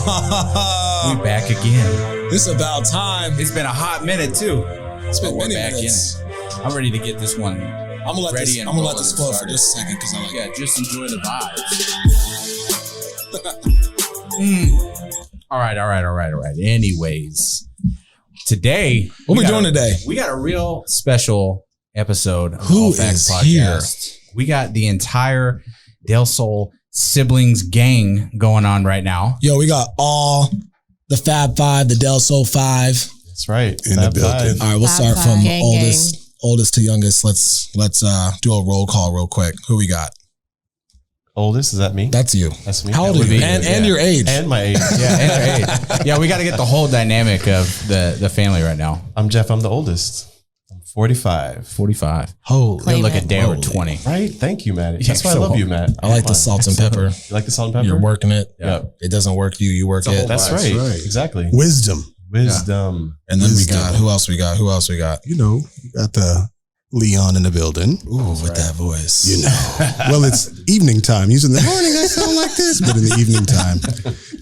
We back again. It's about time. It's been a hot minute too. It's been many minutes. I'm ready to get this one. I'm gonna let this flow for just a second because I like it. Just enjoy the vibes. All right. Anyways, today, what we doing today? We got a real special episode of Who All Facts is Podcast. here? We got the entire Delsol siblings gang going on right now. Yo, we got all the Fab Five, the Delsol Five. That's right. In the building. All right, we'll Fab start from gang, oldest to youngest. Let's do a roll call real quick. Who we got? Oldest, is that me? That's you. That's me. How old are you? And your age. And my age. Yeah, and their age. Yeah, we got to get the whole dynamic of the family right now. I'm Jeff. I'm the oldest. I'm 45. 45. Holy. You're like a day over 20. Right? Thank you, Matt. Yeah, That's why I love you, Matt. I like the salt and pepper. You like the salt and pepper? You're working it. Yep. It doesn't work you work it. That's right. Exactly. Wisdom. Wisdom. And then we got, who else we got? You know, you got the Leon in the building. Ooh, with that voice. You know. Well, it's evening time. Usually in the morning I sound like this, but in the evening time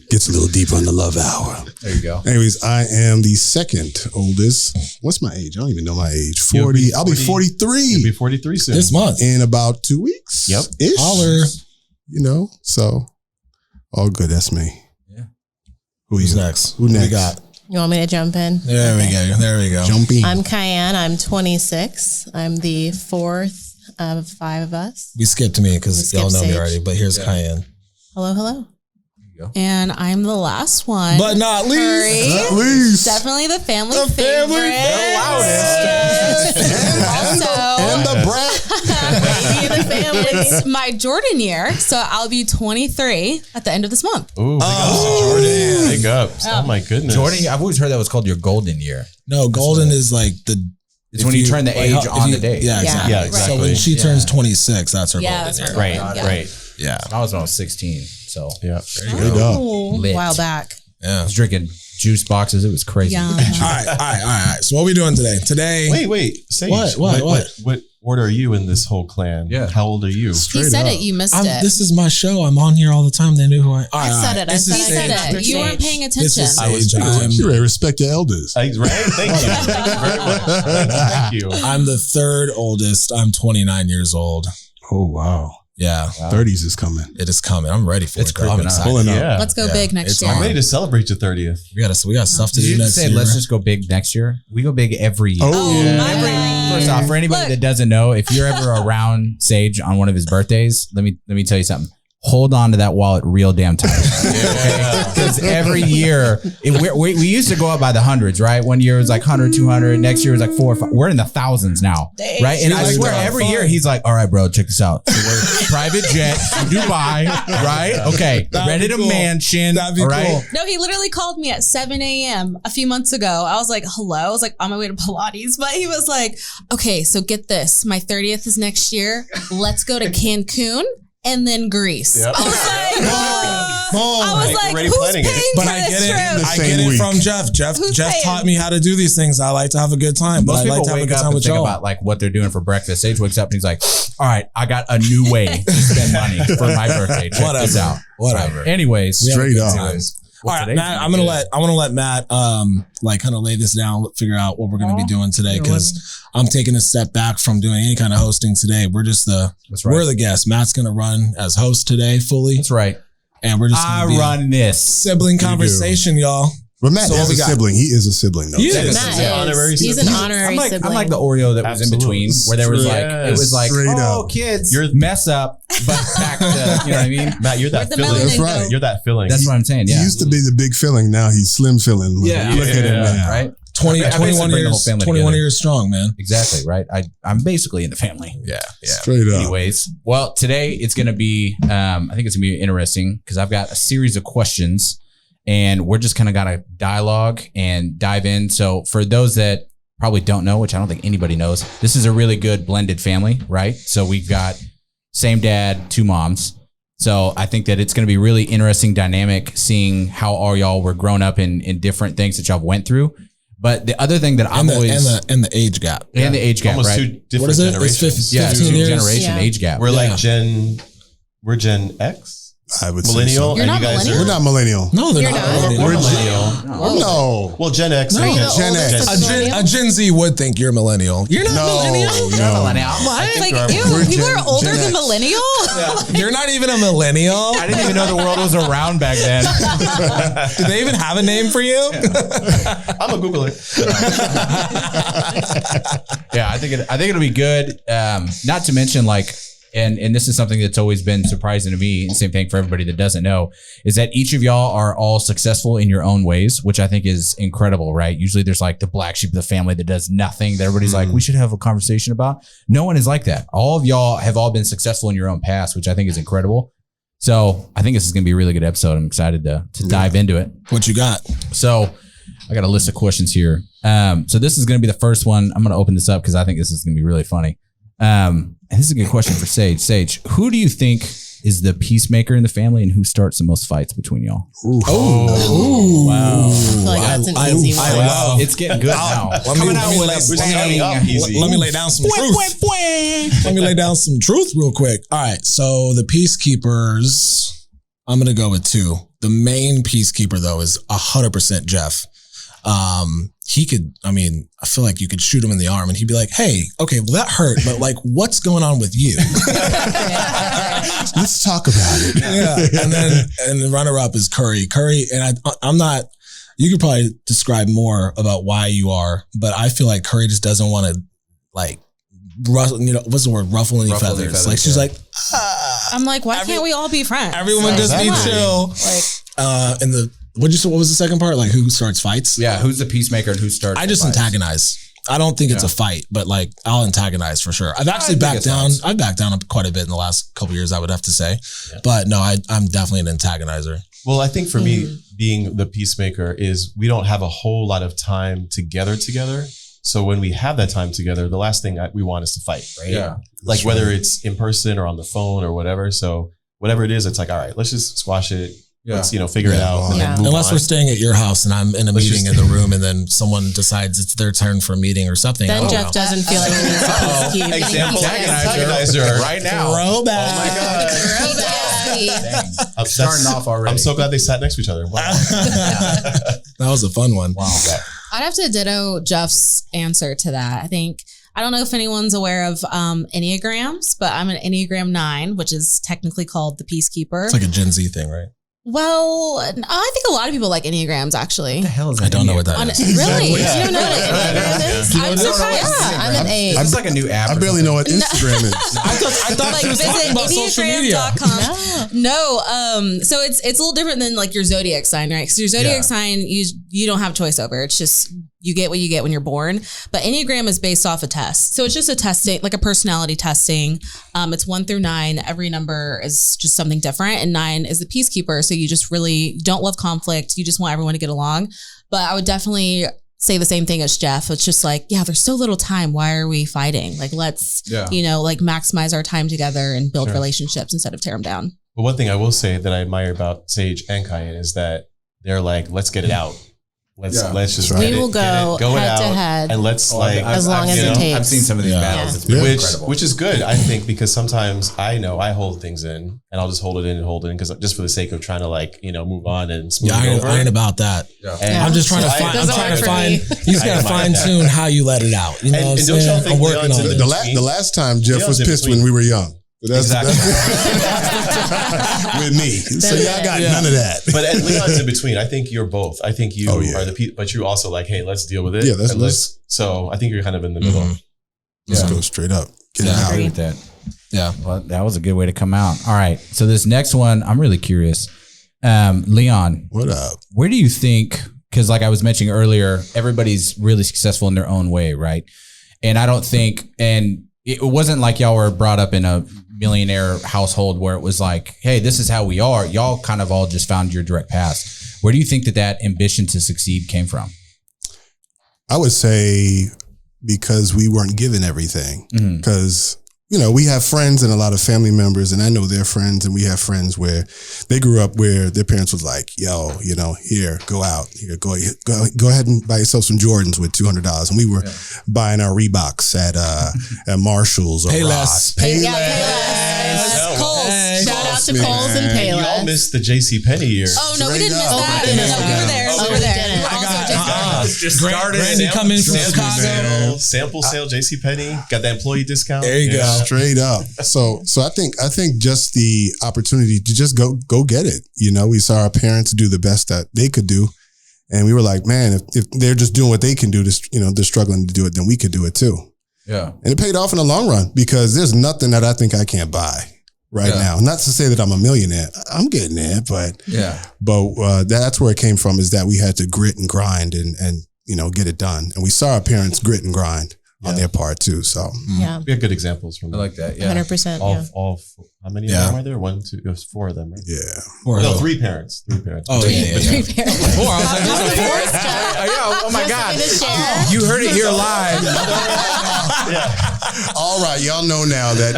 gets a little deeper in the love hour. There you go. Anyways, I am the second oldest. What's my age? I don't even know my age. 40. I'll be 43. You'll be 43 soon. This month. In about 2 weeks. Yep. Ish. Holler. You know, so all good. That's me. Yeah. Who's next? Who next? We got? You want me to jump in? There we go. Jumping. I'm Cayenne. I'm 26. I'm the fourth of five of us. We skipped me because y'all know me Sage. already, but here's Cayenne. Hello. And I'm the last one. But not least. Hurry. At least. Definitely the family The family favorite. And the brat. Baby of the family. It's my Jordan year, so I'll be 23 at the end of this month. Ooh, big ups to Jordan. Big ups. Oh my goodness. Jordan, I've always heard that was called your golden year. No, golden is like It's when you turn the age on the day. Yeah, exactly. Yeah, exactly. So when she turns 26, that's her Yeah, golden that's year. right. Right. Yeah. I was when I was 16. So Yeah. Straight up. lit. A while back. Yeah. I was drinking juice boxes. It was crazy. Yeah. All right. So what are we doing today? Wait. Sage. What? What order are you in this whole clan? Yeah. How old are you? He Straight said up. it. You missed it. This is my show. I'm on here all the time. They knew who I am. I said it. This I is said Sage. it. You weren't paying This attention. is I was Sage. too. You better respect your elders. Right? Thank you. Thank you very much. Thank you. I'm the third oldest. I'm 29 years old. Oh, wow. Yeah. 30s is coming. It is coming. I'm ready for It's it. Though. I'm creeping up. excited. Pulling up. Yeah. Let's go Yeah. big next It's year. I'm ready to celebrate your 30th. We got stuff to Did do you next say year. let's just go big next year? We go big every year. Oh, Yeah. First off, for anybody that doesn't know, if you're ever around Sage on one of his birthdays, let me tell you something. Hold on to that wallet real damn tight. Because every year, we used to go up by the hundreds, right? One year it was like 100, 200. Next year it was like 4 or 5. We're in the thousands now, right? And I swear every year he's like, all right, bro, check this out. So we're private jet to Dubai, right? Okay. Rented a mansion. That'd be all right? cool. No, he literally called me at 7 a.m. a few months ago. I was like, hello. I was like on my way to Pilates, but he was like, okay, so get this. My 30th is next year. Let's go to Cancun and then Greece. Yep. I was like, Already who's planning it. paying But for I this get it. trip? The I same get it week. from Jeff. Jeff Who's paying? taught me how to do these things. I like to have a good time. But Most I people like to have a wake good up time and with think y'all. about like what they're doing for breakfast. Sage wakes up and he's like, all right, I got a new way to spend money for my birthday. Check this out. Whatever. Anyways, We have a Straight good up. time. All right, today's Matt, gonna be I want to let Matt like kind of lay this down, figure out what we're going to be doing today because I'm taking a step back from doing any kind of hosting today. We're just we're the guests. Matt's going to run as host today fully. That's right. And we're just I gonna be run this. sibling conversation, y'all. But Matt So what is we a got? sibling. He is a sibling, though. He is. Matt an honorary is. He's an sibling. honorary sibling. I'm like the Oreo that was in Absolutely. between, where there was like it was like, Straight oh, up. kids, You're- mess up, but back to you know what I mean. Matt, you're that Where'd the filling. melanin That's right. go? You're that filling. That's what I'm saying. He Yeah, used to be the big filling. Now he's slim filling. Look at him now. right. 20, I basically 21 bring the whole years, family 21 together. years strong, man. Exactly right. I'm basically in the family. Yeah. Straight up. Anyways, well, today it's going to be, I think it's going to be interesting because I've got a series of questions and we're just kind of got to dialogue and dive in. So for those that probably don't know, which I don't think anybody knows, this is a really good blended family, right? So we've got same dad, 2 moms. So I think that it's going to be really interesting dynamic seeing how all y'all were grown up in different things that y'all went through. But the other thing that I'm always and the age gap. and the age gap, Almost right? 2 different What is it? It's generations. 15 2 years. generation Yeah. age gap. We're Yeah. like we're Gen X. I would millennial. say so. You're not millennial? We're not millennial. No, they're You're not. not? We're millennial. No. Well, Gen X. No. I guess. Gen X. A Gen Z would think you're millennial. You're not millennial. No. It's like, we're- ew, we're people Gen- are older Gen than X. millennial? You're not even a millennial. I didn't even know the world was around back then. Do they even have a name for you? I'm gonna Google it. Yeah, I think it'll be good. Not to mention, like, and this is something that's always been surprising to me, and same thing for everybody that doesn't know, is that each of y'all are all successful in your own ways, which I think is incredible, right? Usually there's like the black sheep of the family that does nothing, that everybody's like, we should have a conversation about. No one is like that. All of y'all have all been successful in your own past, which I think is incredible. So I think this is going to be a really good episode. I'm excited to dive into it. What you got? So I got a list of questions here. So this is going to be the first one. I'm going to open this up because I think this is going to be really funny. And this is a good question for Sage. Sage, who do you think is the peacemaker in the family, and who starts the most fights between y'all? Oh, Wow. I feel like that's an easy one. love. It's getting good now. Let me lay down some truth. Let me lay down some truth real quick. All right. So the peacekeepers, I'm going to go with 2. The main peacekeeper though is 100% Jeff. He could, I feel like you could shoot him in the arm and he'd be like, hey, okay, well that hurt, but like, what's going on with you? Let's talk about it. Yeah. And the runner up is Curry. And I'm not, you could probably describe more about why you are, but I feel like Curry just doesn't want to like, what's the word? Ruffle any feathers. Like she's like, I'm like, why can't we all be friends? everyone just be chill. Like, what was the second part? Like who starts fights? Yeah, who's the peacemaker and who starts? I just the fights? antagonize. I don't think it's a fight, but like I'll antagonize for sure. I've actually backed down. I've backed down quite a bit in the last couple of years, I would have to say. Yeah. But no, I'm definitely an antagonizer. Well, I think for me, being the peacemaker is we don't have a whole lot of time together. So when we have that time together, the last thing we want is to fight, right? Yeah. Like whether it's in person or on the phone or whatever. So whatever it is, it's like, all right, let's just squash it. Yeah. Let's, figure it out. And then move Unless on. We're staying at your house and I'm in a meeting in the room and then someone decides it's their turn for a meeting or something. Then Jeff doesn't feel like he needs to peacekeep. Example, antagonizer right now. Throwback. Oh my God. I'm starting off already. I'm so glad they sat next to each other. Wow. That was a fun one. Wow. I'd have to ditto Jeff's answer to that. I don't know if anyone's aware of Enneagrams, but I'm an Enneagram 9, which is technically called the Peacekeeper. It's like a Gen Z thing, right? Well, I think a lot of people like Enneagrams, actually. What the hell is that? I don't know what that is. Really? You don't know what an Enneagram is? I'm surprised. Yeah, I'm an 8. It's like a new app. I barely know what Instagram is. I thought Like she was talking about social media. Enneagram.com. No. So it's a little different than like your zodiac sign, right? Because your zodiac sign, you don't have choice over. It's just you get what you get when you're born. But Enneagram is based off a test. So it's just a testing, like a personality testing. It's 1 through 9. Every number is just something different. And 9 is the peacekeeper. So you just really don't love conflict. You just want everyone to get along. But I would definitely say the same thing as Jeff. It's just like, yeah, there's so little time. Why are we fighting? Like, let's, like maximize our time together and build relationships instead of tear them down. But one thing I will say that I admire about Sage and Kyan is that they're like, let's get it out. Let's just we will go head to head, and let's as long as it takes. I've seen some of these battles. It's been incredible. Which is good, I think, because sometimes I know I hold things in and I'll just hold it in because just for the sake of trying to move on and smooth it over. I ain't about that. Yeah. I'm just trying to find. You just gotta fine tune how you let it out. You know what I'm saying? I'm working on it. The last time Jeff was pissed when we were young. Exactly. With me. So y'all got none of that. But Leon's in between. I think you're both. I think you are the but you're also like, hey, let's deal with it. Yeah, let's so I think you're kind of in the middle. Let's go straight up. Get it out. I agree with that. Yeah. Well, that was a good way to come out. All right. So this next one, I'm really curious. Leon. What up? Where do you think, because like I was mentioning earlier, everybody's really successful in their own way, right? And I don't think, and it wasn't like y'all were brought up in a millionaire household where it was like, hey, this is how we are. Y'all kind of all just found your direct path. Where do you think that ambition to succeed came from? I would say because we weren't given everything. Because, we have friends and a lot of family members, and I know their friends, and we have friends where they grew up where their parents was like, yo, here, go out. Here, go ahead and buy yourself some Jordans with $200. And we were buying our Reeboks at Marshall's or Ross. Payless. Kohl's. Shout out out to Kohl's and You all Payless. missed the JCPenney years. Oh no, we didn't miss up. that. We No, didn't we were miss there. that. We were there. Oh, we didn't. Also, Randy coming from Chicago. Sample sale, JCPenney. Got that employee discount. There you go. Straight up. So I think just the opportunity to just go get it. You know, we saw our parents do the best that they could do. And we were like, man, if they're just doing what they can do, they're struggling to do it, then we could do it too. Yeah. And it paid off in the long run because there's nothing that I think I can't buy right now. Not to say that I'm a millionaire. I'm getting there, but that's where it came from, is that we had to grit and grind and get it done. And we saw our parents grit and grind on their part too. So Yeah. We have good examples from I like that. Yeah. 100%. all how many of them are there? 1, 2, it was 4 of them, right? yeah. No, 3 parents. 3 parents. Oh, yeah. 3 parents. 4. I was like, there's a 4th? Oh my God. To share. You heard it here live. All right, y'all know now that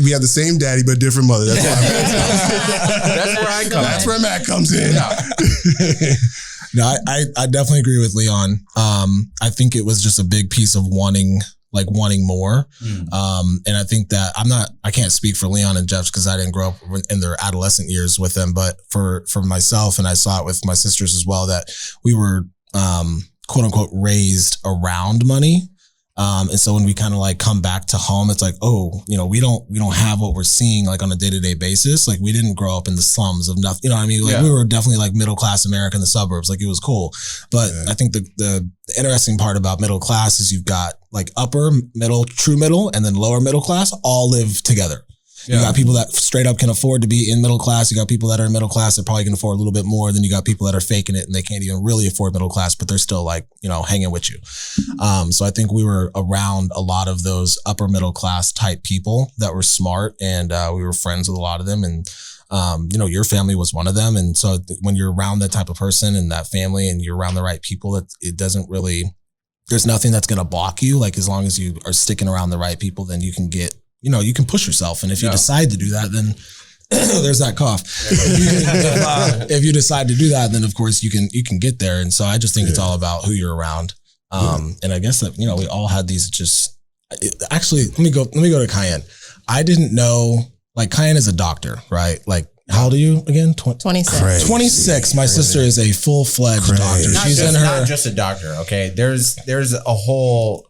we have the same daddy but different mother. That's where I come. That's where Matt comes in. No, I definitely agree with Leon. I think it was just a big piece of wanting more. And I think that I can't speak for Leon and Jeff because I didn't grow up in their adolescent years with them, but for myself, and I saw it with my sisters as well, that we were, quote unquote, raised around money. And so when we kind of like come back to home, it's like, oh, we don't have what we're seeing like on a day-to-day basis. Like we didn't grow up in the slums of nothing, you know what I mean? Like we were definitely like middle-class America in the suburbs. Like it was cool. But I think the interesting part about middle class is you've got like upper middle, true middle, and then lower middle class all live together. You got people that straight up can afford to be in middle class. You got people that are in middle class that probably can afford a little bit more. Then you got people that are faking it and they can't even really afford middle class, but they're still like, hanging with you. So I think we were around a lot of those upper middle class type people that were smart, and we were friends with a lot of them. And, your family was one of them. And so when you're around that type of person and that family and you're around the right people, it doesn't really, there's nothing that's going to block you. Like as long as you are sticking around the right people, then you can get, you can push yourself. And if you decide to do that, then there's that cough. If you decide to do that, then of course you can get there. And so I just think it's all about who you're around. And I guess that, we all had these actually, let me go to Cayenne. I didn't know, like Cayenne is a doctor, right? Like how old are you again? 26. Crazy. 26. My sister is a full-fledged doctor. Not just a doctor. Okay. There's a whole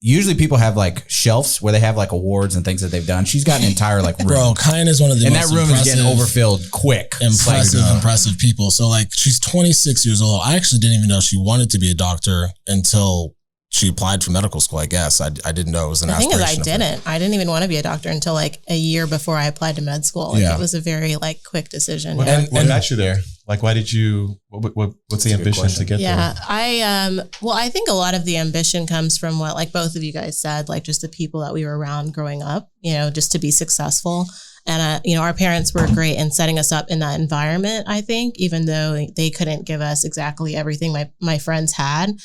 usually people have like shelves where they have like awards and things that they've done. She's got an entire like room. Bro, Cayenne is one of the and most that room is getting overfilled quick. Impressive people. So like she's 26 years old. I actually didn't even know she wanted to be a doctor until she applied for medical school, I guess. I didn't know it was an aspiration. The thing is, I didn't even want to be a doctor until like a year before I applied to med school. Like it was a very like quick decision. What got you there? Like, why did you, what's the ambition to get there? I think a lot of the ambition comes from what like both of you guys said, like just the people that we were around growing up, just to be successful. And, our parents were great in setting us up in that environment, I think, even though they couldn't give us exactly everything my friends had.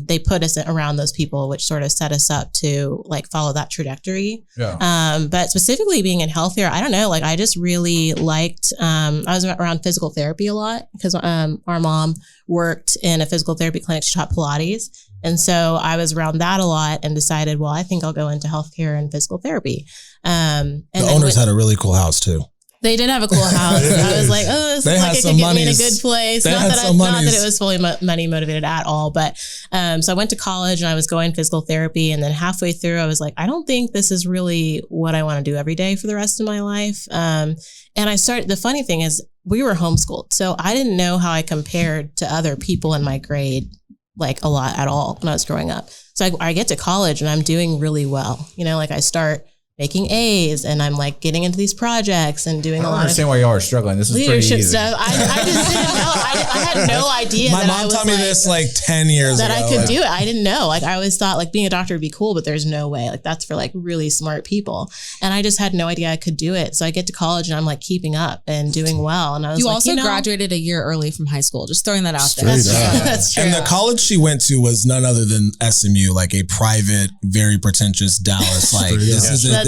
They put us around those people, which sort of set us up to like follow that trajectory. But specifically being in healthcare, I don't know, like I just really liked, I was around physical therapy a lot because our mom worked in a physical therapy clinic. She taught Pilates. And so I was around that a lot and decided, well, I think I'll go into healthcare and physical therapy. And the owners had a really cool house too. They did have a cool house. I was like, oh, this looks like it could get me in a good place. Not that it was fully money motivated at all. But so I went to college and I was going physical therapy. And then halfway through, I was like, I don't think this is really what I want to do every day for the rest of my life. And the funny thing is we were homeschooled. So I didn't know how I compared to other people in my grade, like a lot at all when I was growing up. So I get to college and I'm doing really well. Like I start making A's and I'm like getting into these projects and doing a lot of understand why y'all are struggling. This is leadership pretty easy. stuff. I just didn't know. I had no idea. My mom taught me this like 10 years that ago. I could do it. I didn't know. Like I always thought like being a doctor would be cool, but there's no way. Like that's for like really smart people. And I just had no idea I could do it. So I get to college and I'm like keeping up and doing well. And I was also graduated a year early from high school. Just throwing that out there. That's true. And the college she went to was none other than SMU, like a private, very pretentious Dallas. Like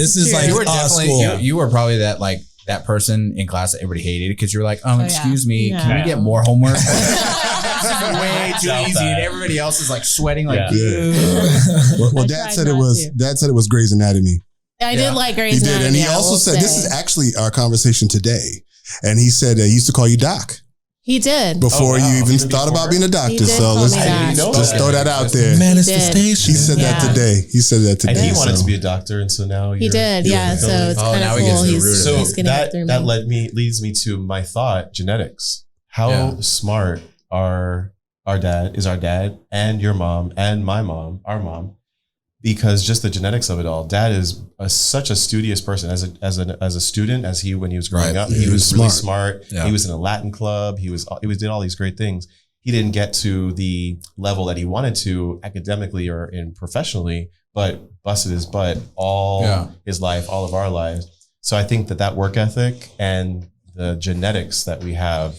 this is like you were probably that person in class that everybody hated because you were like, excuse me, can we get more homework? Way too easy, and everybody else is like sweating like. Well, Dad said it was Grey's Anatomy. I did like Grey's He did. Anatomy. And he I also will said, say. this is actually our conversation today. And he said he used to call you Doc He did. before you even thought about being a He doctor. did So call let's me that. just throw that out there. Manifestation. He said that today. He said that today. And he wanted so. to be a doctor, and so now He did, yeah. So it's kind now of he gets cool. to the root of He's, it. So he's getting it through that me. leads me to my thought: genetics. How smart are our dad and your mom and my mom, our mom, because just the genetics of it all. Dad is such a studious person as a student. When he was growing up, he was really smart. Yeah. He was in a Latin club. He did all these great things. He didn't get to the level that he wanted to academically or in professionally, but busted his butt all his life, all of our lives. So I think that work ethic and the genetics that we have,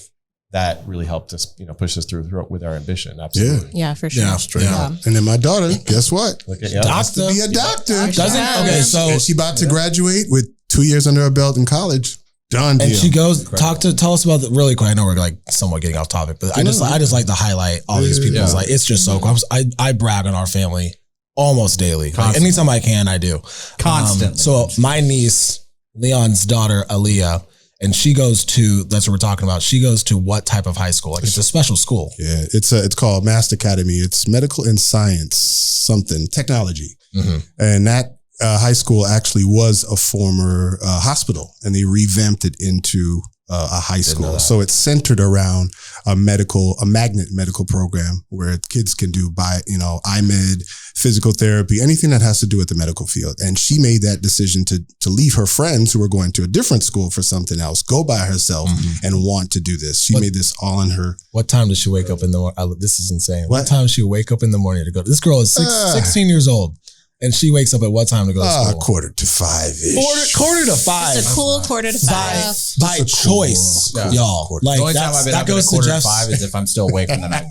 that really helped us, push us through with our ambition. Absolutely. Yeah, for sure. Yeah, straight up. And then my daughter, guess what? Doctor. To be a doctor. Okay, so And she about to graduate with 2 years under her belt in college. Done deal. and she goes tell us about really quick. I know we're like somewhat getting off topic, but I just like to highlight all these people. It's like it's just so cool. I brag on our family almost daily. Like, anytime I can, I do. Constantly. So my niece, Leon's daughter, Aaliyah, and she goes to, that's what we're talking about. She goes to what type of high school? Like it's a special school. Yeah, it's called Master Academy. It's medical and science, technology. Mm-hmm. And that high school actually was a former hospital, and they revamped it into a high school. So it's centered around a magnet medical program where kids can do IMED, physical therapy, anything that has to do with the medical field. And she made that decision to leave her friends who were going to a different school for something else, go by herself and want to do this. She made this all in her. What time does she wake up in the morning? This is insane. What time does she wake up in the morning to go? This girl is 16 years old. And she wakes up at what time to go to school? 4:45-ish. Quarter to 5. It's a cool 4:45. By choice, y'all. The only time I've been up at a quarter to 5 is if I'm still awake from the night.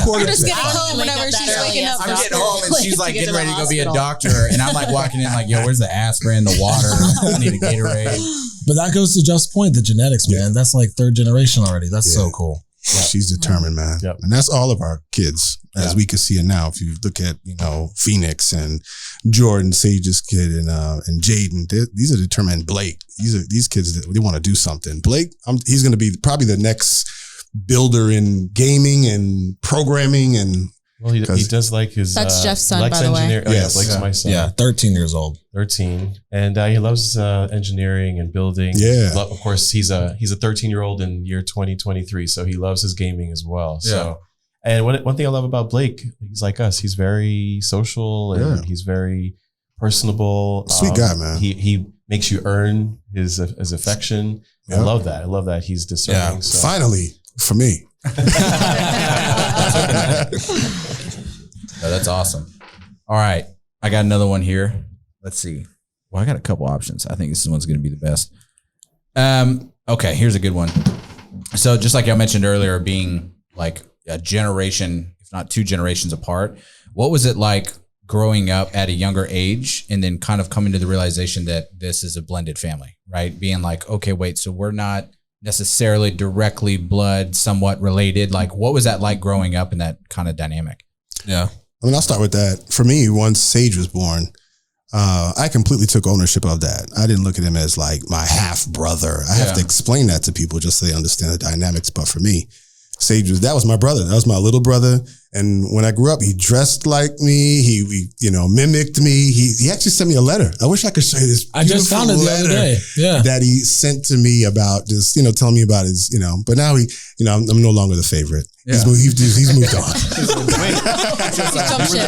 You're just getting home whenever she's waking up. I'm getting home and she's like getting ready to go be a doctor, and I'm like walking in like, yo, where's the aspirin, the water? I need a Gatorade. But that goes to Jeff's point, the genetics, man. That's like third generation already. That's so cool. Yeah. She's determined, man. Yep. And that's all of our kids, as we can see it now. If you look at, Phoenix and Jordan, Sage's kid, and Jaden, these are determined. Blake, these kids, they want to do something. Blake, he's going to be probably the next builder in gaming and programming and. Well, he does like his. That's Jeff's son, by the way. Oh, yes. Blake's my son. Yeah, 13 years old. 13, and he loves engineering and building. Yeah, of course, he's a 13-year-old in year 2023, so he loves his gaming as well. So, and one thing I love about Blake, he's like us. He's very social and he's very personable. Sweet guy, man. He makes you earn his affection. Yep. I love that. I love that he's discerning. Yeah. So. Finally, for me. Oh, that's awesome. All right. I got another one here. Let's see. Well, I got a couple options. I think this one's going to be the best. Okay, here's a good one. So just like I mentioned earlier, being like a generation, if not 2 generations apart, what was it like growing up at a younger age and then kind of coming to the realization that this is a blended family, right? Being like, okay, wait, so we're not necessarily directly blood, somewhat related. Like, what was that like growing up in that kind of dynamic? Yeah. I'll start with that. For me, once Sage was born, I completely took ownership of that. I didn't look at him as like my half brother. I have to explain that to people just so they understand the dynamics. But for me, Sage was my brother. That was my little brother. And when I grew up, he dressed like me. He mimicked me. He actually sent me a letter. I wish I could show you this. I just found it the other day. Yeah. That he sent to me about just, telling me about his, but now I'm no longer the favorite. Yeah. He's moved on.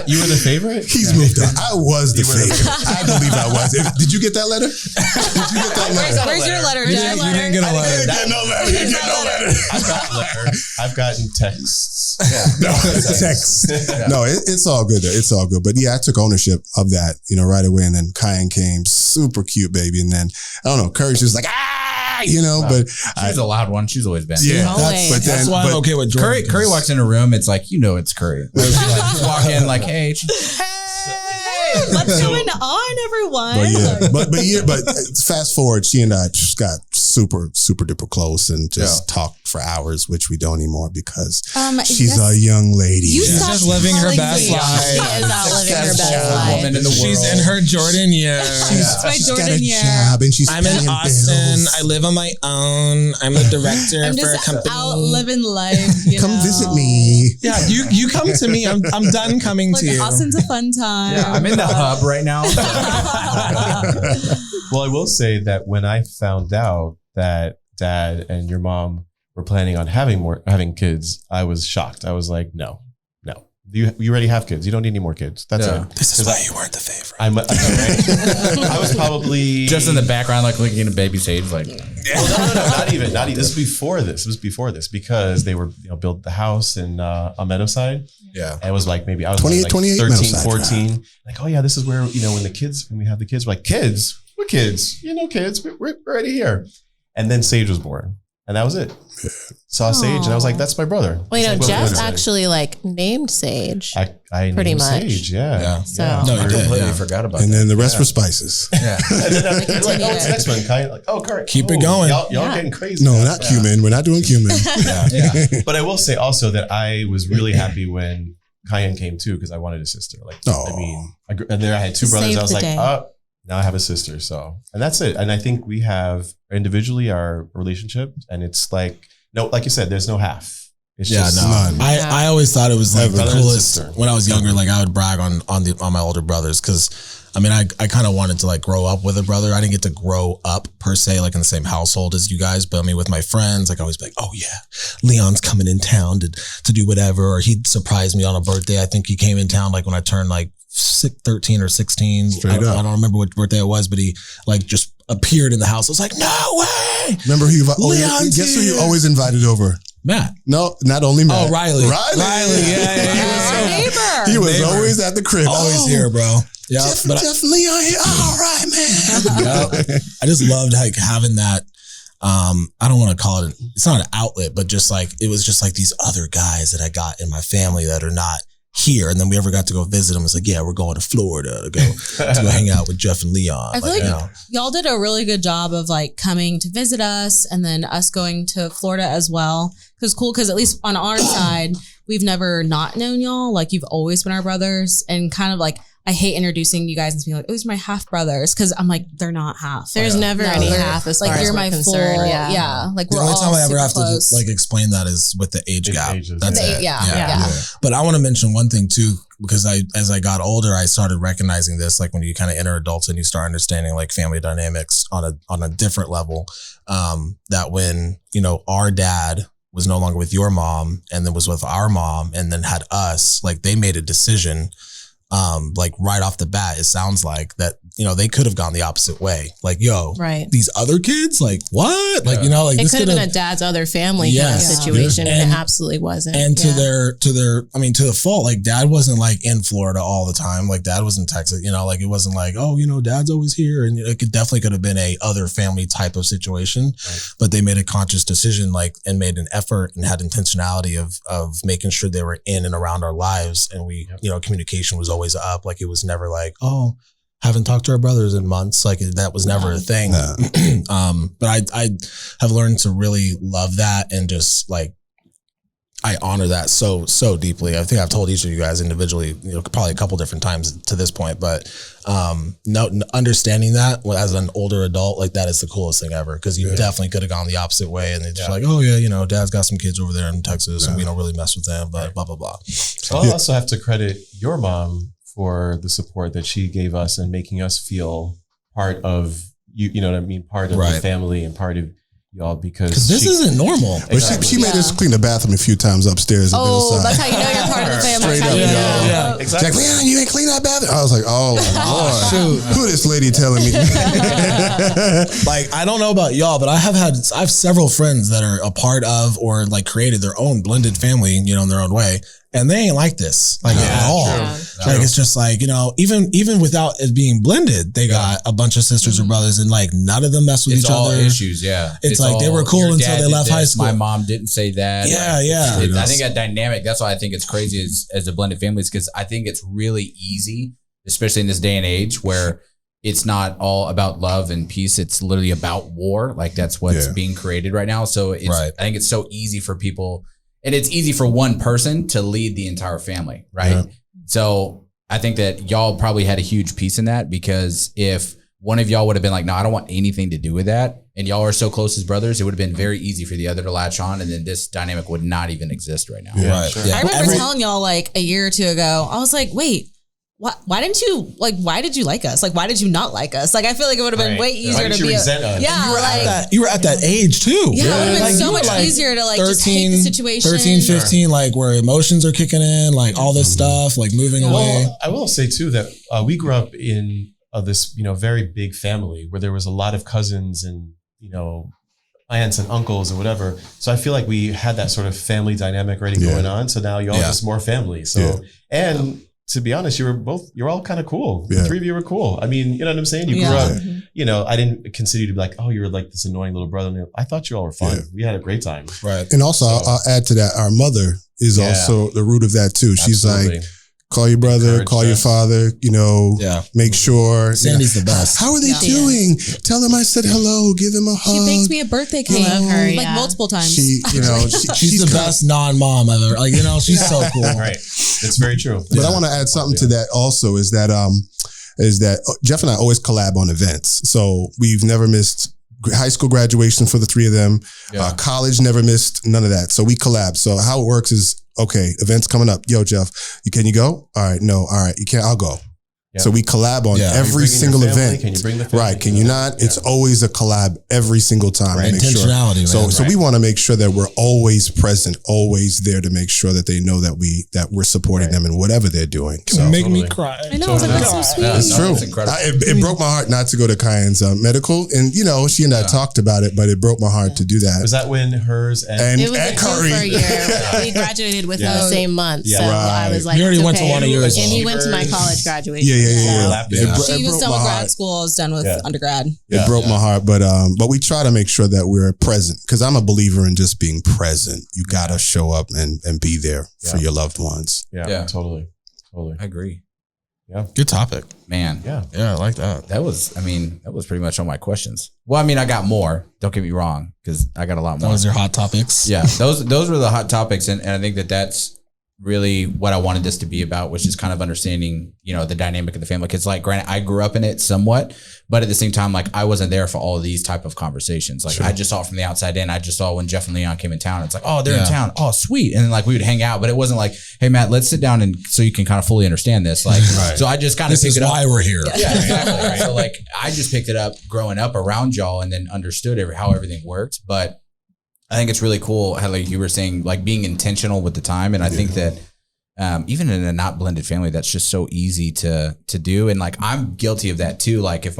You were the favorite? He's moved on. I was the favorite. I believe I was. Did you get that letter? Did you get that letter? Where's your letter, Jeff? You didn't get a letter. You didn't get no letter. I've gotten letters. I've gotten texts. No, it's text. No, it's all good. It's all good. But yeah, I took ownership of that, right away. And then Kyan came, super cute baby. And then, I don't know, Courage was like, but she's a loud one. She's always been. Yeah. That's why I'm okay with Jordan. Curry walks in a room. It's like, it's Curry. Just walk in like, hey. What's going on, everyone? But fast forward, she and I just got super, super duper close and just talked for hours, which we don't anymore because yes. she's a young lady. You She's stopped just living her calling best me. life. She is not living her best Woman life. in the She's world. in her Jordan years. My She's got Jordan a year. job and she's I'm in paying Austin. bills. I live on my own. I'm a director I'm for a just company. out living life. You Come know? visit me. Yeah, you come to me. I'm done coming Look, to you. Austin's a fun time. Yeah, I'm in the hub right now. Well, I will say that when I found out that Dad and your mom were planning on having kids, I was shocked. I was like, no. You already have kids. You don't need any more kids. That's it. This is why you weren't the favorite. I know, right? I was probably Just in the background, like looking at baby Sage, like Well, no, not even. This was before this. It was before this because they were built the house in on Meadowside. Yeah, and it was like maybe I was 28 13, Meadowside 14. Drive. Like, oh yeah, this is where when we have the kids, we're like kids. What kids? Kids. We're already here. And then Sage was born. And that was it. Yeah. Saw Sage and I was like, that's my brother. Well, Jeff actually named Sage. I pretty named much. Sage, yeah. So no, I completely forgot about and that. then the rest were spices. Yeah. And then you're like, oh, what's the next one? Kind of like, oh, correct. Keep it going. Y'all getting crazy. No, not cumin. We're not doing cumin. Yeah. But I will say also that I was really happy when Cayenne came too because I wanted a sister. And there I had two brothers. I was like, oh, now I have a sister. So, and that's it. And I think we have individually our relationship, and it's like, no, like you said, there's no half. It's just none. I always thought it was like the Brother and coolest sister. when I was younger. Like I would brag on my older brothers because I kind of wanted to grow up with a brother. I didn't get to grow up per se in the same household as you guys, but with my friends, I always be like, oh yeah, Leon's coming in town to do whatever, or he'd surprise me on a birthday. I think he came in town when I turned 13 or 16. I don't remember what birthday it was, but he just appeared in the house. I was like, no way. Remember guess who you always invited over? Matt. No, not only Matt. Oh, Riley. Our neighbor. He was always at the crib. Always here, bro. Yeah, Jeff Leon here. All right, man. I just loved having that. I don't want to call it. It's not an outlet, but just it was just these other guys that I got in my family that are not here, and then we ever got to go visit them. It's like, yeah, we're going to Florida to go hang out with Jeff and Leon. I feel like y'all did a really good job of coming to visit us, and then us going to Florida as well. Because at least on our side, we've never not known y'all. You've always been our brothers, and kind of I hate introducing you guys and being like, oh, these are my half brothers. Because I'm like, they're not half. There's never any half as far as you're we're my concerned. full, Yeah. We're the only all time I ever super have close. to explain that is with the age gap. That's it. Yeah. But I want to mention one thing too, because as I got older, I started recognizing this, when you kind of enter adulthood and you start understanding family dynamics on a different level, that when, our dad was no longer with your mom and then was with our mom and then had us, they made a decision, right off the bat, it sounds like that, they could have gone the opposite way. Right. These other kids, what? It this could have been a dad's other family kind of situation, and it absolutely wasn't. And to the fault, Dad wasn't in Florida all the time. Dad was in Texas, it wasn't Dad's always here. And it definitely could have been a other family type of situation, but they made a conscious decision, and made an effort and had intentionality of making sure they were in and around our lives. And we, communication was always up. It was never haven't talked to our brothers in months. That was never a thing. No. But I have learned to really love that and just I honor that so deeply. I think I've told each of you guys individually, probably a couple different times to this point, but understanding that as an older adult, that is the coolest thing ever. Cause you definitely could have gone the opposite way. And it's just oh yeah, Dad's got some kids over there in Texas and we don't really mess with them, but blah, blah, blah. So I'll also have to credit your mom for the support that she gave us and making us feel part of you know what I mean? Part of the family and part of y'all because this isn't normal. But she made us clean the bathroom a few times upstairs. Oh, that's how you know you're part of the family. Straight up, yeah. Exactly. Like, man, you ain't clean that bathroom. I was like, oh Lord, who this lady telling me? I don't know about y'all, but I have several friends that are a part of or created their own blended family, in their own way. And they ain't like this, at all. True. It's just even without it being blended, they got a bunch of sisters or brothers, and none of them mess with each other. It's all issues, yeah. It's they were cool until they left high school. My mom didn't say that. Yeah. I think that dynamic. That's why I think it's crazy as a blended families, because I think it's really easy, especially in this day and age, where it's not all about love and peace. It's literally about war. Like that's what's being created right now. So it's, I think it's so easy for people, and it's easy for one person to lead the entire family. Right. Yeah. So I think that y'all probably had a huge piece in that, because if one of y'all would have been like, no, I don't want anything to do with that, and y'all are so close as brothers, it would have been very easy for the other to latch on, and then this dynamic would not even exist right now. Yeah. Right. Sure. I remember telling y'all like a year or two ago, I was like, wait, why did you like us? Like, why did you not like us? Like, I feel like it would have been way easier to be resent us? Yeah, you were at that age too. Yeah, it would have been so much easier to like 13, just hate the situation. 13, 15, like where emotions are kicking in, like all this stuff, like moving away. I will say too that we grew up in this, very big family where there was a lot of cousins and, aunts and uncles or whatever. So I feel like we had that sort of family dynamic already going on. So now y'all just more family. So, and to be honest, you're all kind of cool. The three of you were cool. I mean, you know what I'm saying? You grew up, I didn't consider you to be like, oh, you're like this annoying little brother. I thought you all were fun. We had a great time. Right. And also I'll add to that, our mother is also the root of that too. She's like, call your brother, call your father, make sure. Sandy's the best. How are they doing? Tell them I said hello, give them a hug. She bakes me a birthday cake like multiple times. She's the best non-mom ever. Like, she's so cool. Right. It's very true. But I want to add something to that also is that Jeff and I always collab on events. So we've never missed high school graduation for the three of them. College never missed none of that. So we collab. So how it works is, okay, events coming up. Yo, Jeff, can you go? All right. No. All right. You can't. I'll go. Yep. So we collab on every single event. Can you bring the family? Right. Can you not? It's always a collab every single time. Right. Intentionality. Sure. So we want to make sure that we're always present, always there to make sure that they know that we're supporting them in whatever they're doing. So make me cry. I know. That's so sweet. It's true. It's incredible. It broke my heart not to go to Kayan's medical, and she and I talked about it, but it broke my heart to do that. Was that when hers and it was Curry for a year? We graduated within the same month, so I was like, you already went to one of yours, and he went to my college graduation. She was done with grad school. I was done with undergrad. It broke my heart, but we try to make sure that we're present, because I'm a believer in just being present. You gotta show up and be there for your loved ones. Yeah, totally. I agree. Yeah, good topic, man. Yeah, I like that. That was pretty much all my questions. Well, I mean, I got more. Don't get me wrong, because I got a lot more. Those are your hot topics. Yeah, those were the hot topics, and I think that's really what I wanted this to be about, which is kind of understanding, the dynamic of the family. Cause like, granted, I grew up in it somewhat, but at the same time, like I wasn't there for all of these type of conversations. Like I just saw it from the outside in. I just saw when Jeff and Leon came in town. It's like, oh, they're in town. Oh, sweet. And then like we would hang out, but it wasn't like, hey Matt, let's sit down and so you can kind of fully understand this. Like, so I just kind of picked it up. This is why we're here. Yeah, exactly. Right. So like, I just picked it up growing up around y'all and then understood how everything worked. But I think it's really cool how, like you were saying, like being intentional with the time. And I think that, even in a not blended family, that's just so easy to do. And like, I'm guilty of that too. Like if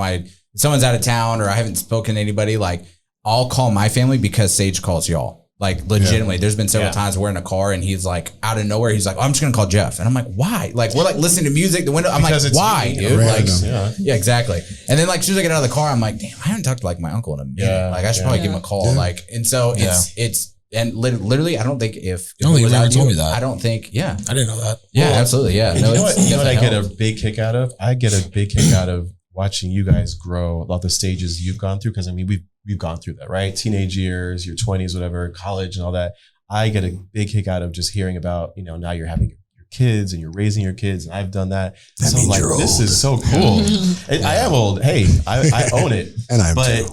someone's out of town or I haven't spoken to anybody, like I'll call my family because Sage calls y'all. Like legitimately, there's been several times we're in a car and he's like out of nowhere. He's like, oh, I'm just going to call Jeff. And I'm like, why? Like, we're like listening to music, the window. I'm because like, why, dude? Like, yeah, exactly. And then like, as soon as I get out of the car, I'm like, damn, I haven't talked to like my uncle in a minute. Like I should probably give him a call. Like, and so and literally, I don't think if it was out told me that. I don't think, I didn't know that. Yeah, absolutely. Yeah. No, you know what I get a big kick out of? I get a big kick out of watching you guys grow, a lot of the stages you've gone through. Cause I mean, we've gone through that, right? Teenage years, your 20s, whatever, college and all that. I get a big kick out of just hearing about, now you're having your kids and you're raising your kids, and I've done that. So I'm like, this is so cool. I am old. Hey, I own it. And I'm hey,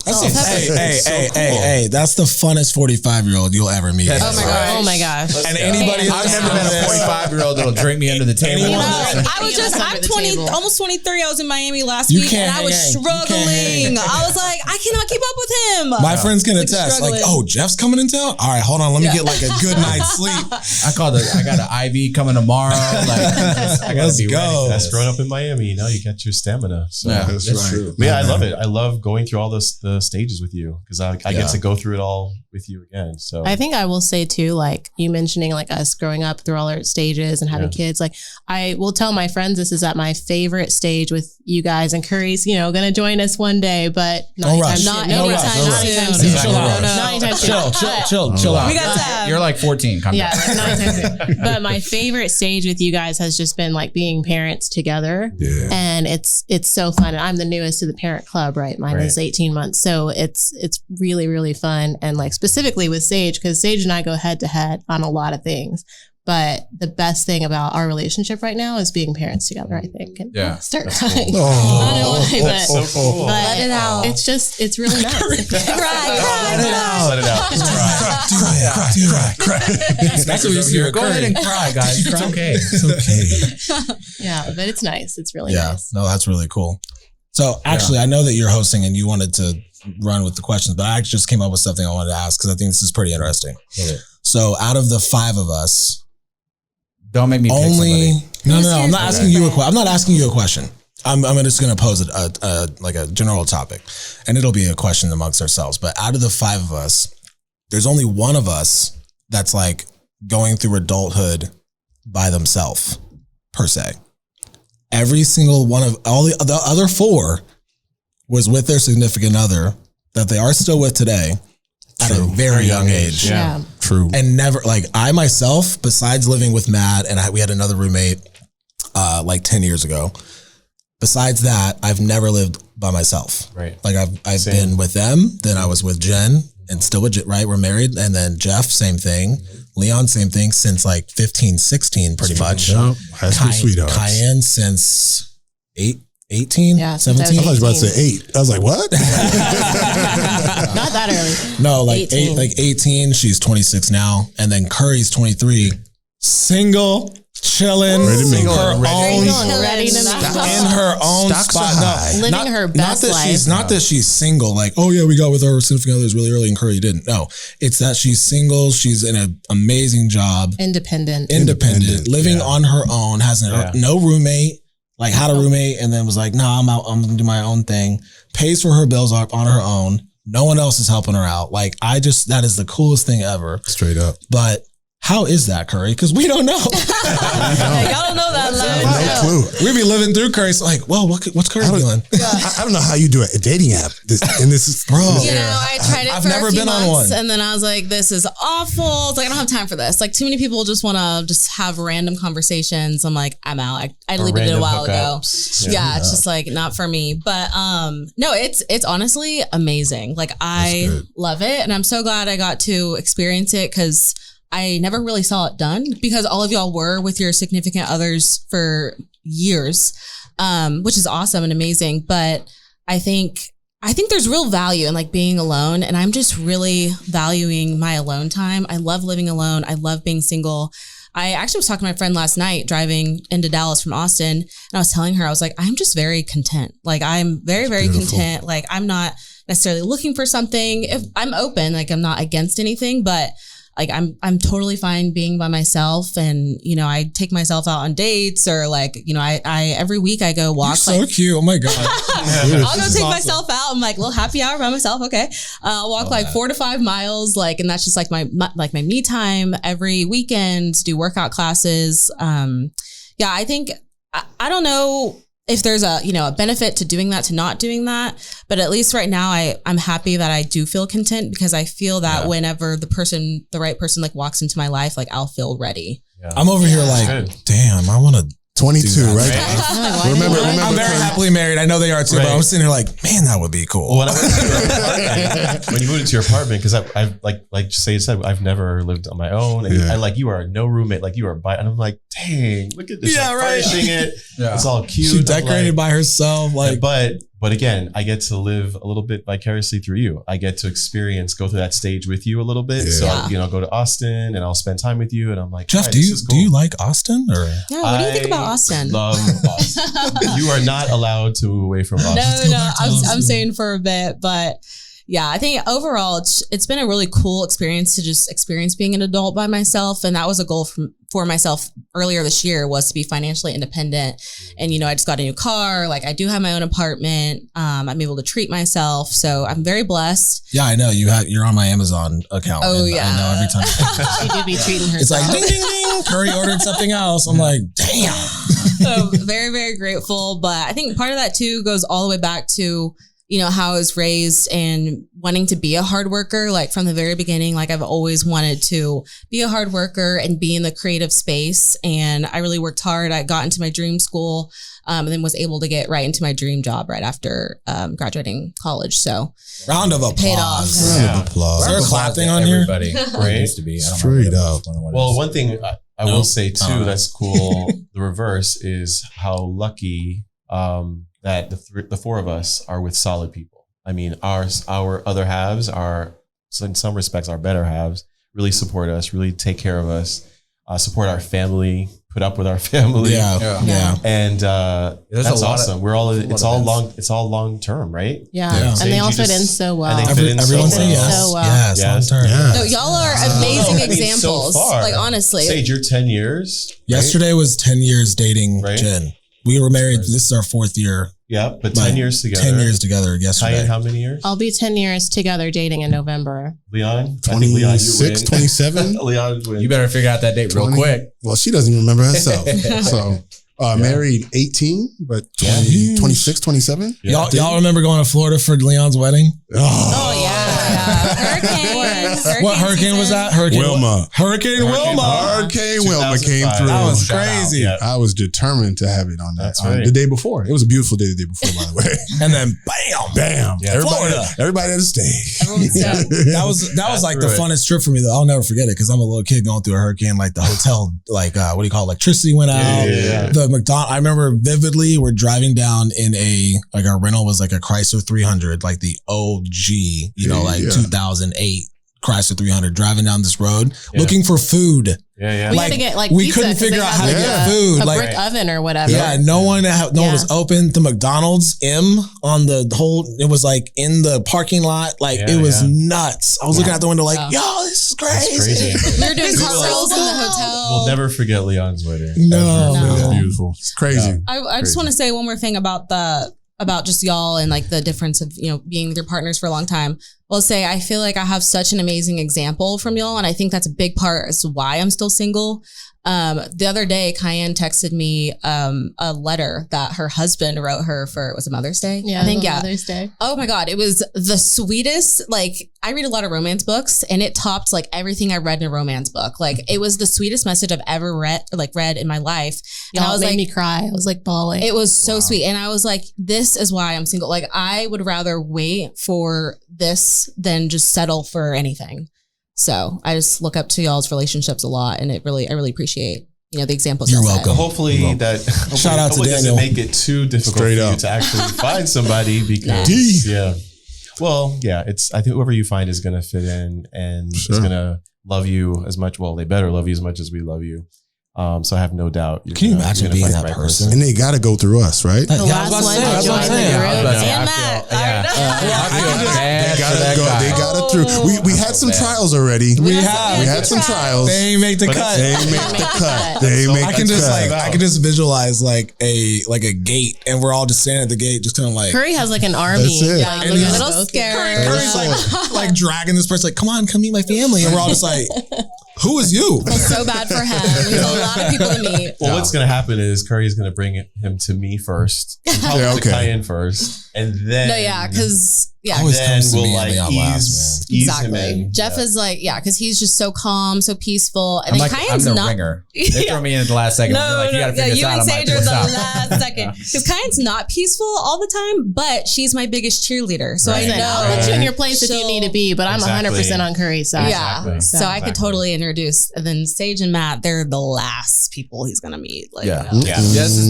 that's the funnest 45-year-old you'll ever meet. Oh my gosh. And anybody I've never met a 45-year-old that'll drink me under the table. I'm 20, almost 23. I was in Miami last week and I was struggling. I was like, I cannot keep up with him. My friends can attest. Like, oh, Jeff's coming in town? All right, hold on. Let me get like a good night's sleep. I got an IV coming tomorrow. Like, let's go. That's growing up in Miami. Now you get your stamina. So that's true. Yeah, I love it. I love going through all the stages with you because I get to go through it all with you again. So I think I will say too, like you mentioning like us growing up through all our stages and having kids, like I will tell my friends this is at my favorite stage with you guys, and Curry's, going to join us one day, but not anytime soon. Chill out. We got time. You're like 14. Yeah, like 9 times soon. But my favorite stage Sage with you guys has just been like being parents together. Yeah. And it's so fun. And I'm the newest to the parent club, right? Mine is 18 months. So it's really, really fun. And like specifically with Sage, because Sage and I go head to head on a lot of things. But the best thing about our relationship right now is being parents together, I think. And start crying. Cool. I don't know why, That's so cool. but Let it out. it's really nice. Let it out. Cry. That's what you see. Go ahead and cry, guys. It's okay. It's okay. Yeah, but it's nice. It's really Yeah. nice. No, that's really cool. So actually, I know that you're hosting and you wanted to run with the questions, but I just came up with something I wanted to ask because I think this is pretty interesting. Yeah. So out of the 5 of us, Don't make me pick only somebody. no. I'm not asking you a question. I'm not asking you a question. I'm just going to pose a general topic, and it'll be a question amongst ourselves. But out of the 5 of us, there's only one of us that's like going through adulthood by themselves, per se. Every single one of all the other 4 was with their significant other that they are still with today at a very young age. Yeah. True. And never, like, I myself, besides living with Matt, and we had another roommate like 10 years ago. Besides that, I've never lived by myself. Right. Like I've been with them, then I was with Jen and still with, right? We're married. And then Jeff, same thing. Leon, same thing since like 15, 16, pretty much. Yep. High school sweethearts. Cayenne since 18, Yeah, since I 17. I thought you were about to say 8. I was like, what? Not that early. No, like 18. 18. She's 26 now. And then Curry's 23. Single, chilling, Ready to mingle. her own, Ready to in her own Stocks spot. are high. No, Living her best life. Not that she's single, like, oh yeah, we got with our significant others really early and Curry didn't. No, it's that she's single. She's in an amazing job. Independent, Living on her own, has no roommate, like had a roommate and then was like, no, I'm out. I'm going to do my own thing. Pays for her bills on her own. No one else is helping her out. Like that is the coolest thing ever. Straight up. But how is that, Curry? Because we don't know. Y'all don't know that. No clue. We be living through Curry. So like, well, what's Curry doing? I don't know how you do a dating app. This is, bro. You know, I tried it I've for never a few been on months, one. and then I was like, "This is awful." It's like I don't have time for this. Like too many people just want to just have random conversations. I'm like, I'm out. I deleted it a while ago. Yeah, it's just like not for me. But no, it's honestly amazing. Like I love it, and I'm so glad I got to experience it because I never really saw it done because all of y'all were with your significant others for years, which is awesome and amazing. But I think there's real value in like being alone, and I'm just really valuing my alone time. I love living alone. I love being single. I actually was talking to my friend last night driving into Dallas from Austin, and I was telling her, I was like, I'm just very content. Like I'm very, very content. Like I'm not necessarily looking for something. If I'm open, like I'm not against anything, but like I'm totally fine being by myself, and you know I take myself out on dates or like you know I every week I go walk. You're so cute! Oh my god! I'll go take myself out. I'm like little happy hour by myself. Okay, I'll walk like 4 to 5 miles, like, and that's just like my me time every weekend. Do workout classes. Yeah, I think I don't know if there's a benefit to doing that to not doing that, but at least right now I'm happy that I do feel content because I feel that whenever the right person like walks into my life, like I'll feel ready. Yeah. I'm over here like, damn, I want to 22, right? Remember, I'm very happily married. I know they are too, but I'm sitting here like, man, that would be cool. Well, when you moved into your apartment, because I've like Say said, I've never lived on my own, and I like you are no roommate, like you are by, and I'm like, dang, look at this, furnishing it, it's all cute. She decorated by herself, like, but again, I get to live a little bit vicariously through you. I get to go through that stage with you a little bit. Yeah. So I'll go to Austin and I'll spend time with you, and I'm like, Jeff, right, do you like Austin or? Yeah, what do you think about Austin? Love Austin. You are not allowed to away from Austin. No, I'm saying for a bit, but yeah, I think overall it's been a really cool experience to just experience being an adult by myself, and that was a goal for myself earlier this year, was to be financially independent. And I just got a new car, like I do have my own apartment. I'm able to treat myself, so I'm very blessed. Yeah, I know you're on my Amazon account. Oh yeah, I know every time she do be treating herself. It's like ding ding ding. Curry ordered something else. I'm like, damn. So very, very grateful, but I think part of that too goes all the way back to you know, how I was raised and wanting to be a hard worker, like from the very beginning, like I've always wanted to be a hard worker and be in the creative space. And I really worked hard. I got into my dream school, and then was able to get right into my dream job right after graduating college. So round of paid off. applause. Round of applause. Is there a clap thing on here? Everybody. Right? Used to be. I don't Straight know up. Well, one thing I will say too that's cool, the reverse, is how lucky that the four of us are with solid people. I mean, our other halves are, in some respects, our better halves, really support us, really take care of us, support our family, put up with our family. Yeah. And that's awesome. It's all long term, right? Yeah. And they all fit in so well. And they fit in Everyone so say well. yes. So well. Yes. Long term. Yes. No, y'all are amazing examples. So far, like honestly. Sage, you're 10 years. Right? Yesterday was 10 years dating Right. Jen. We were married. This is our 4th year. Yeah, but 10 years together. 10 years together yesterday. Cayenne, how many years? I'll be 10 years together dating in November. Leon? I think Leon, you 26, win. 27. Leon wins. You better figure out that date real 20. quick. Well, she doesn't even remember herself. So married 18, but 20, 26, 27. Yeah. Y'all remember going to Florida for Leon's wedding? Oh yeah. Hurricane. What hurricane was that? Wilma. Hurricane Wilma. Hurricane Wilma came 2005. through. That was Shout out. crazy. Yeah. I was determined to have it on that That's right. the day before. It was a beautiful day the day before, by the way. And then bam. Bam. Yeah. Everybody had to stay. That was like the funnest trip for me. I'll never forget it because I'm a little kid going through a hurricane. Like the hotel, like what do you call it? Electricity went out. Yeah. The McDonald's. I remember vividly. We're driving down in our rental was like a Chrysler 300, like the OG, 2008 Chrysler 300. Driving down this road looking for food. Yeah. We had to get we pizza couldn't 'cause they figure out had, how to get food. A Like brick oven or whatever. yeah, no one was open. The McDonald's on the whole, it was like in the parking lot. Like it was nuts. I was looking out the window like, yo, this is crazy. We were doing cartwheels in the hotel. We'll never forget Leon's wedding. No. It was beautiful. It's crazy. I just want to say one more thing about just y'all and like the difference of, being with your partners for a long time. Well, I feel like I have such an amazing example from y'all. And I think that's a big part as to why I'm still single. The other day, Cayenne texted me a letter that her husband wrote her for, was it Mother's Day? Yeah, I think, Mother's Day. Oh my God. It was the sweetest. Like, I read a lot of romance books and it topped like everything I read in a romance book. Like, it was the sweetest message I've ever read in my life. And I was made me cry. I was like bawling. It was so sweet. And I was like, this is why I'm single. Like, I would rather wait for this than just settle for anything. So I just look up to y'all's relationships a lot, and I really appreciate the examples. You're y'all welcome. set. Hopefully Shout out to Daniel. Doesn't make it too difficult Straight for you up. to actually find somebody because I think whoever you find is going to fit in and is going to love you as much. Well, they better love you as much as we love you. So I have no doubt. Can you imagine being find that the right person? And they got to go through us, right? The last one to That's what I'm join the saying. group. They got it through. We had some trials already. We had some trials. They ain't make the cut. They ain't make the cut. I can just visualize like a gate, and we're all just standing at the gate, just kind of like. Curry has like an army. That's it. Like, And looking he's at a us little both. scared. Curry's like dragging this person, like, come on, come meet my family, and we're all just like, who is you? Feel so bad for him. He has a lot of people to meet. Well, what's going to happen is Curry's going to bring him to me first, to Cayenne first, and then because Always then comes to we'll me like and Leon laughs, ease him exactly. in. Jeff is like, because he's just so calm, so peaceful, and I'm then like, Cayenne's I'm the not. ringer. They throw me in at the last second. They're like, you got to figure this you out. and I'm like, Sage are the what's up? last second. Because Cayenne's not peaceful all the time, but she's my biggest cheerleader. So I Listen, know. I'll put you in your place if you need to be, but I'm Exactly. 100% on Curry's side. Yeah. Exactly. So I could totally introduce. And then Sage and Matt, they're the last people he's going to meet. Like, Yeah. Yeah.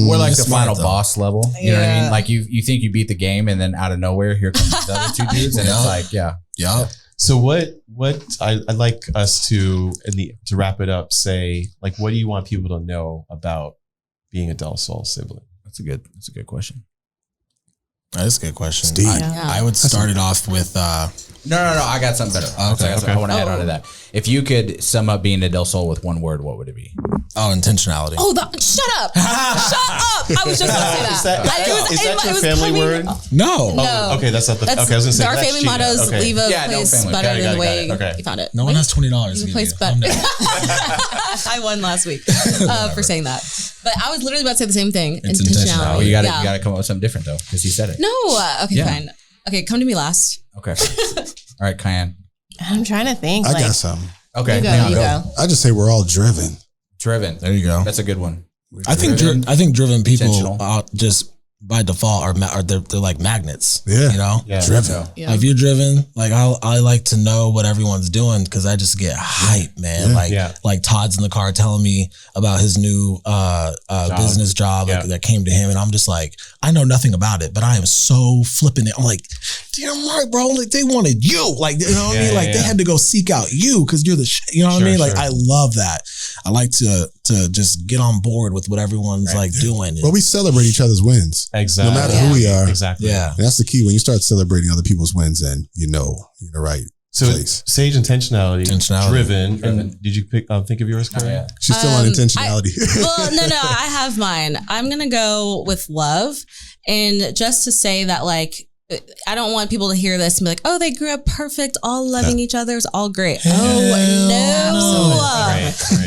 We're like the Smart, final though. boss level. You know what I Yeah. mean? Like you think you beat the game, and then out of nowhere, here comes the other two dudes, and it's like, yeah. So what I'd like us to wrap it up, say, like, what do you want people to know about being a Delsol sibling? That's a good question. That's a good question. Steve. I would start it off with No. I got something better. I want to add on to that. If you could sum up being a Delsol with one word, what would it be? intentionality. Oh, shut up. Shut up. I was just going to say that. Is that your family word? No. No. Okay, that's not the. Okay, I was gonna say our that's family cheating. motto is Okay. leave a Yeah, no place family. better Got it, than the got way it. Okay. you found it. No one has $20. Leave a place better. I won last week for saying that. But I was literally about to say the same thing. It's Intentionality. Oh, you got to come up with something different though, because he said it. No. Okay, Yeah. fine. Okay, come to me last. Okay. All right, Cayenne. I'm trying to think. I got something. Okay. You go. I just say we're all driven. Driven. There you go. That's a good one. I think driven people intentional. just by default are they're like magnets. Yeah. You know? Yeah. Driven. Yeah. Like, if you're driven, like I like to know what everyone's doing because I just get hype, man. Like Todd's in the car telling me about his new business job that came to him, and I'm just like, I know nothing about it, but I am so flipping it. I'm like, damn right, bro. Like, they wanted you. Like, you know what I mean? Like, they had to go seek out you because you're the you know what I mean? Like, I love that. I like to just get on board with what everyone's like doing. Well, we celebrate each other's wins. Exactly. No matter who we are. Exactly. Yeah. And that's the key. When you start celebrating other people's wins, then you know you're the right place. Sage intentionality. Driven. And did you think of yours, Corey? Yeah. She's still on intentionality. No, I have mine. I'm going to go with love. And just to say that, like, I don't want people to hear this and be like, oh, they grew up perfect, all loving each other, it's all great. Right.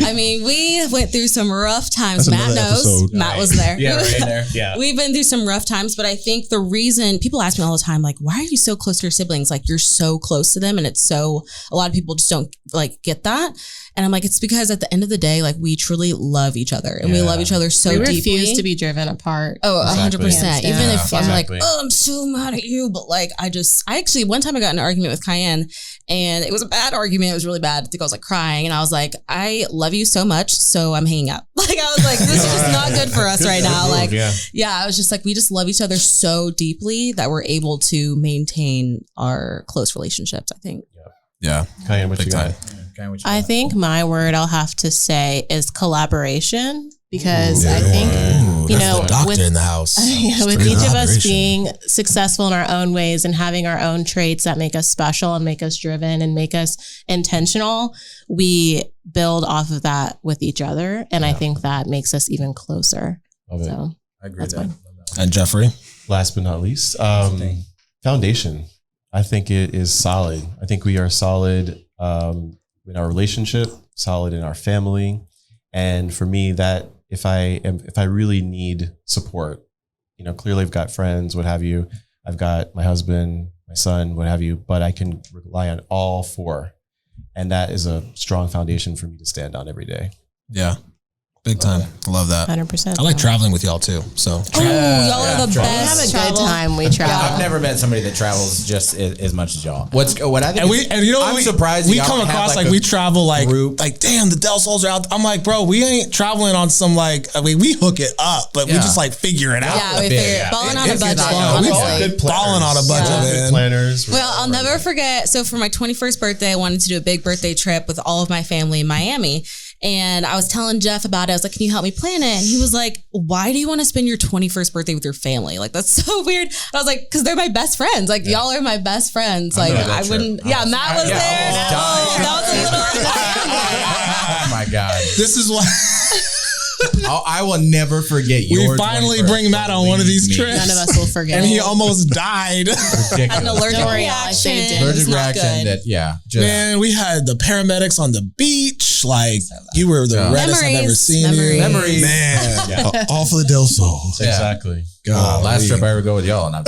I mean, we went through some rough times. That's Matt another knows. episode. Matt was there. Yeah, right there. Yeah. We've been through some rough times, but I think the reason people ask me all the time, like, why are you so close to your siblings? Like, you're so close to them. And it's so, a lot of people just don't like get that. And I'm like, it's because at the end of the day, like, we truly love each other and we love each other so deeply. We refuse to be driven apart. Oh, 100%. Exactly. Even if I'm like, Exactly. oh, I'm so mad at you. But like, I actually, one time I got in an argument with Cayenne and it was a bad argument. It was really bad. I think I was like crying and I was like, I love you so much. So I'm hanging up. Like, I was like, this is just not good for us right now. Like, yeah, I was just like, we just love each other so deeply that we're able to maintain our close relationships, I think. Yeah. Cayenne, what you got? I think my word I'll have to say is collaboration because I think, you know, the doctor in the house. With each of us being successful in our own ways and having our own traits that make us special and make us driven and make us intentional, we build off of that with each other. And I think that makes us even closer. So I agree that's with fine. that. And Jeffrey? Last but not least, foundation. I think it is solid. I think we are solid in our relationship, solid in our family. And for me, that if I really need support, you know, clearly I've got friends, what have you. I've got my husband, my son, what have you, but I can rely on all four. And that is a strong foundation for me to stand on every day. Yeah. Big time. I love that. 100%. I like traveling with y'all too. So Oh, y'all are the We best. have a travel. good time. We travel. I've never met somebody that travels just as much as y'all. What I think, and you know, I'm surprised we y'all come have across like like a we travel like group. like damn, the Delsols are out. I'm like, bro, we ain't traveling on some like, I mean, we hook it up, but we just like figure it out. Yeah, we bit, figure yeah. balling on a It's budget. fun. We Honestly. balling on a budget, Good man. planners. Well, I'll never forget. So for my 21st birthday, I wanted to do a big birthday trip with all of my family in Miami. And I was telling Jeff about it. I was like, can you help me plan it? And he was like, why do you want to spend your 21st birthday with your family? Like, that's so weird. I was like, because they're my best friends. Like, y'all are my best friends. Like, I wouldn't. Yeah, Matt was there. That was a little. Oh my God. This is why I will never forget your we finally 21st. bring Matt on one of these Believe me. trips. None of us will forget. And he almost died. Ridiculous. An allergic Don't worry, reaction. I saved it. It was Allergic not reaction good. just Man, we had the paramedics on the beach. Like, you were the reddest I've ever seen you. Memories. Man, all for the Delsols. Yeah. Exactly. last trip I ever go with y'all. And all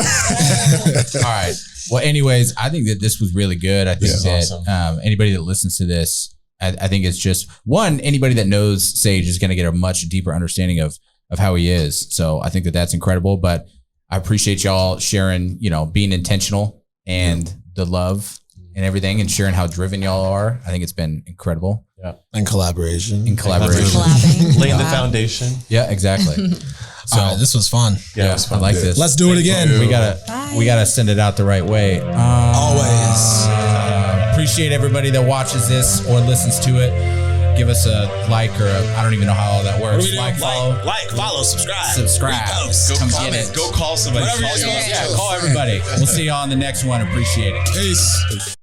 right. Well, anyways, I think that this was really good. I think that anybody that listens to this, I think it's just one, anybody that knows Sage is going to get a much deeper understanding of how he is. So I think that that's incredible, but I appreciate y'all sharing, you know, being intentional and the love and everything and sharing how driven y'all are. I think it's been incredible. Yeah. And collaboration. Laying the foundation. Yeah, exactly. So this was fun. Yeah, it was fun. I like this. Let's do it again. We gotta send it out the right way. Always. Appreciate everybody that watches this or listens to it. Give us a like or I don't even know how all that works. Like, follow, subscribe. repost, come get it. Go call somebody. Whatever you're supposed to do. Call everybody. We'll see you on the next one. Appreciate it. Peace.